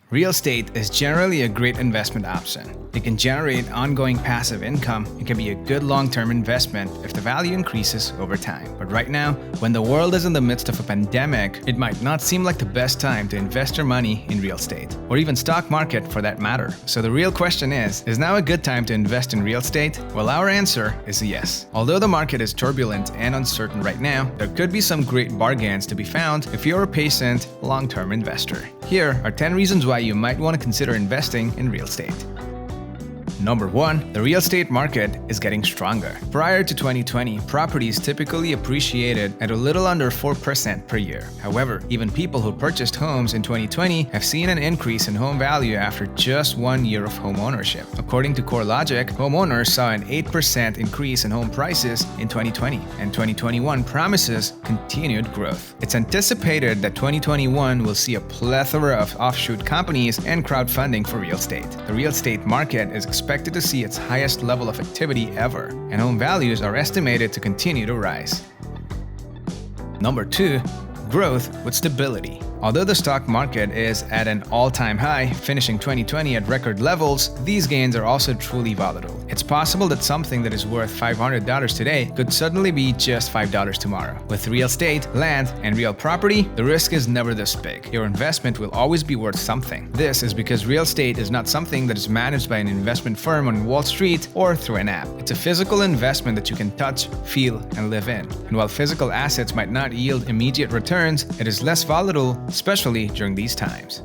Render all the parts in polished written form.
Real estate is generally a great investment option. It can generate ongoing passive income and can be a good long-term investment if the value increases over time. But right now, when the world is in the midst of a pandemic, it might not seem like the best time to invest your money in real estate, or even stock market for that matter. So the real question is now a good time to invest in real estate? Well, our answer is yes. Although the market is turbulent and uncertain right now, there could be some great bargains to be found if you're a patient, long-term investor. Here are 10 reasons why you might want to consider investing in real estate. Number 1, the real estate market is getting stronger. Prior to 2020, properties typically appreciated at a little under 4% per year. However, even people who purchased homes in 2020 have seen an increase in home value after just 1 year of home ownership. According to CoreLogic, homeowners saw an 8% increase in home prices in 2020, and 2021 promises continued growth. It's anticipated that 2021 will see a plethora of offshoot companies and crowdfunding for real estate. The real estate market is expected to see its highest level of activity ever, and home values are estimated to continue to rise. Number 2, growth with stability. Although the stock market is at an all-time high, finishing 2020 at record levels, these gains are also truly volatile. It's possible that something that is worth $500 today could suddenly be just $5 tomorrow. With real estate, land, and real property, the risk is never this big. Your investment will always be worth something. This is because real estate is not something that is managed by an investment firm on Wall Street or through an app. It's a physical investment that you can touch, feel, and live in. And while physical assets might not yield immediate returns, it is less volatile, especially during these times.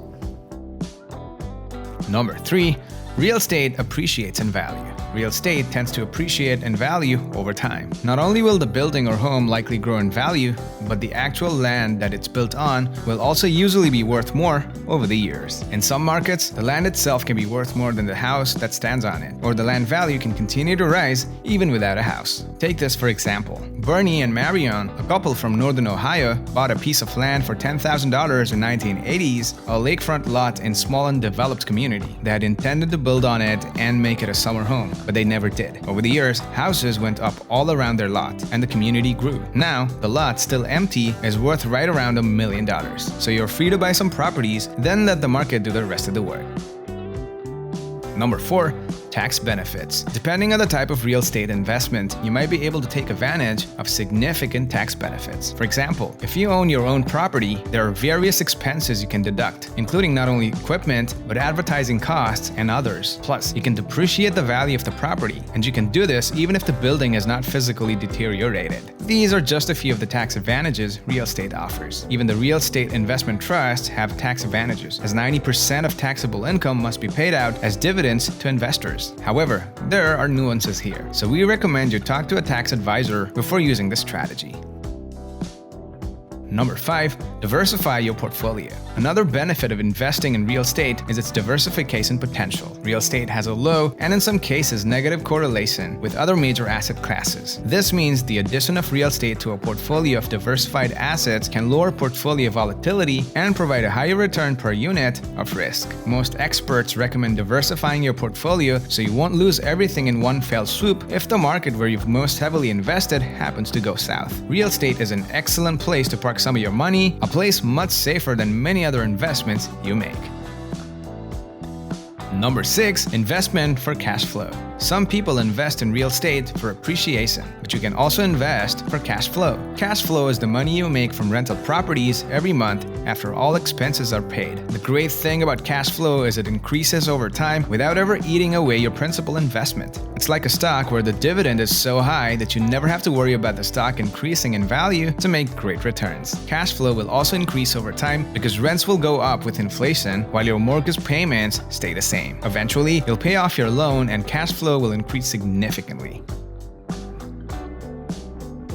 Number 3, real estate appreciates in value. Real estate tends to appreciate in value over time. Not only will the building or home likely grow in value, but the actual land that it's built on will also usually be worth more over the years. In some markets, the land itself can be worth more than the house that stands on it, or the land value can continue to rise even without a house. Take this for example. Bernie and Marion, a couple from northern Ohio, bought a piece of land for $10,000 in 1980s, a lakefront lot in small undeveloped community. They had intended to build on it and make it a summer home, but they never did. Over the years, houses went up all around their lot, and the community grew. Now, the lot, still empty, is worth right around $1 million. So you're free to buy some properties, then let the market do the rest of the work. Number 4, tax benefits. Depending on the type of real estate investment, you might be able to take advantage of significant tax benefits. For example, if you own your own property, there are various expenses you can deduct, including not only equipment, but advertising costs and others. Plus, you can depreciate the value of the property, and you can do this even if the building is not physically deteriorated. These are just a few of the tax advantages real estate offers. Even the real estate investment trusts have tax advantages, as 90% of taxable income must be paid out as dividends to investors. However, there are nuances here, so we recommend you talk to a tax advisor before using this strategy. Number 5, diversify your portfolio. Another benefit of investing in real estate is its diversification potential. Real estate has a low, and in some cases negative correlation with other major asset classes. This means the addition of real estate to a portfolio of diversified assets can lower portfolio volatility and provide a higher return per unit of risk. Most experts recommend diversifying your portfolio so you won't lose everything in one fell swoop if the market where you've most heavily invested happens to go south. Real estate is an excellent place to park some of your money, a place much safer than many other investments you make. Number 6, investment for cash flow. Some people invest in real estate for appreciation, but you can also invest for cash flow. Cash flow is the money you make from rental properties every month after all expenses are paid. The great thing about cash flow is it increases over time without ever eating away your principal investment. It's like a stock where the dividend is so high that you never have to worry about the stock increasing in value to make great returns. Cash flow will also increase over time because rents will go up with inflation while your mortgage payments stay the same. Eventually, you'll pay off your loan and cash flow will increase significantly.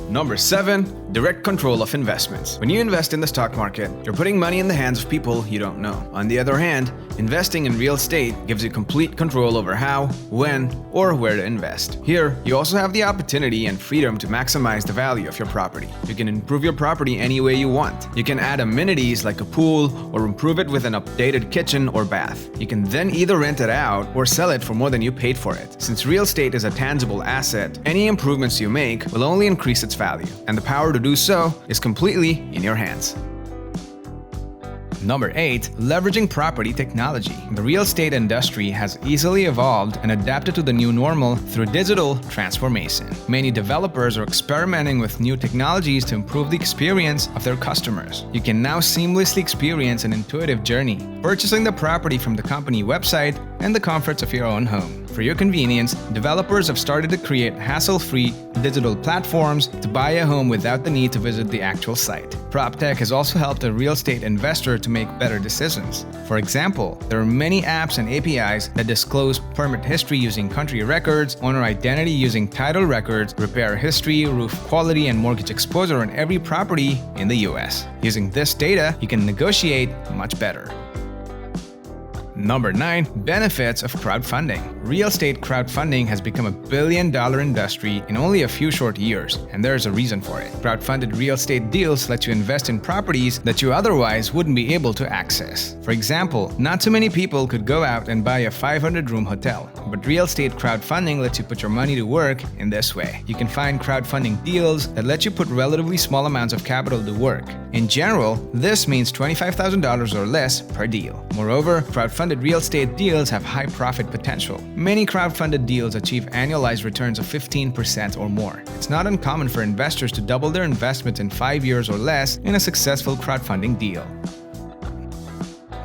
Number 7, direct control of investments. When you invest in the stock market, you're putting money in the hands of people you don't know. On the other hand, investing in real estate gives you complete control over how, when, or where to invest. Here, you also have the opportunity and freedom to maximize the value of your property. You can improve your property any way you want. You can add amenities like a pool or improve it with an updated kitchen or bath. You can then either rent it out or sell it for more than you paid for it. Since real estate is a tangible asset, any improvements you make will only increase its value, and the power to do so is completely in your hands. Number 8. Leveraging property technology. The real estate industry has easily evolved and adapted to the new normal through digital transformation. Many developers are experimenting with new technologies to improve the experience of their customers. You can now seamlessly experience an intuitive journey, purchasing the property from the company website and the comforts of your own home. For your convenience, developers have started to create hassle-free digital platforms to buy a home without the need to visit the actual site. PropTech has also helped a real estate investor to make better decisions. For example, there are many apps and APIs that disclose permit history using country records, owner identity using title records, repair history, roof quality, and mortgage exposure on every property in the US. Using this data, you can negotiate much better. Number 9. Benefits of crowdfunding. Real estate crowdfunding has become a billion-dollar industry in only a few short years, and there's a reason for it. Crowdfunded real estate deals let you invest in properties that you otherwise wouldn't be able to access. For example, not too many people could go out and buy a 500-room hotel, but real estate crowdfunding lets you put your money to work in this way. You can find crowdfunding deals that let you put relatively small amounts of capital to work. In general, this means $25,000 or less per deal. Moreover, crowdfunded real estate deals have high profit potential. Many crowdfunded deals achieve annualized returns of 15% or more. It's not uncommon for investors to double their investment in 5 years or less in a successful crowdfunding deal.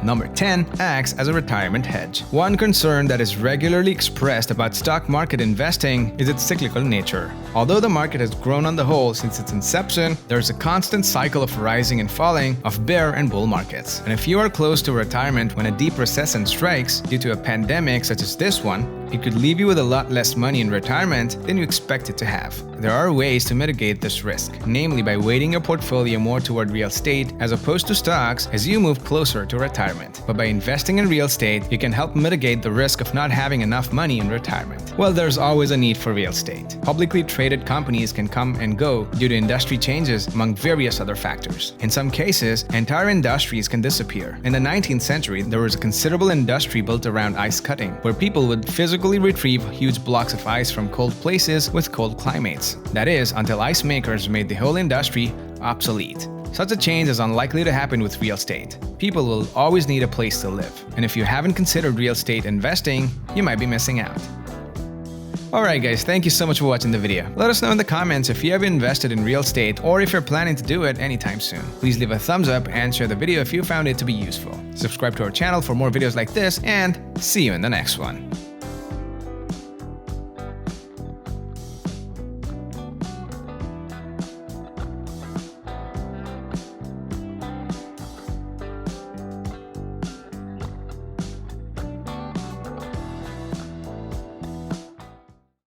Number 10. Acts as a retirement hedge. One concern that is regularly expressed about stock market investing is its cyclical nature. Although the market has grown on the whole since its inception, there is a constant cycle of rising and falling of bear and bull markets. And if you are close to retirement when a deep recession strikes due to a pandemic such as this one, it could leave you with a lot less money in retirement than you expected to have. There are ways to mitigate this risk, namely by weighting your portfolio more toward real estate as opposed to stocks as you move closer to retirement. But by investing in real estate, you can help mitigate the risk of not having enough money in retirement. Well, there's always a need for real estate. Publicly traded companies can come and go due to industry changes among various other factors. In some cases, entire industries can disappear. In the 19th century, there was a considerable industry built around ice cutting, where people would physically retrieve huge blocks of ice from cold places with cold climates. That is, until ice makers made the whole industry obsolete. Such a change is unlikely to happen with real estate. People will always need a place to live, and if you haven't considered real estate investing, you might be missing out. Alright guys, thank you so much for watching the video. Let us know in the comments if you have invested in real estate or if you're planning to do it anytime soon. Please leave a thumbs up and share the video if you found it to be useful. Subscribe to our channel for more videos like this, and see you in the next one.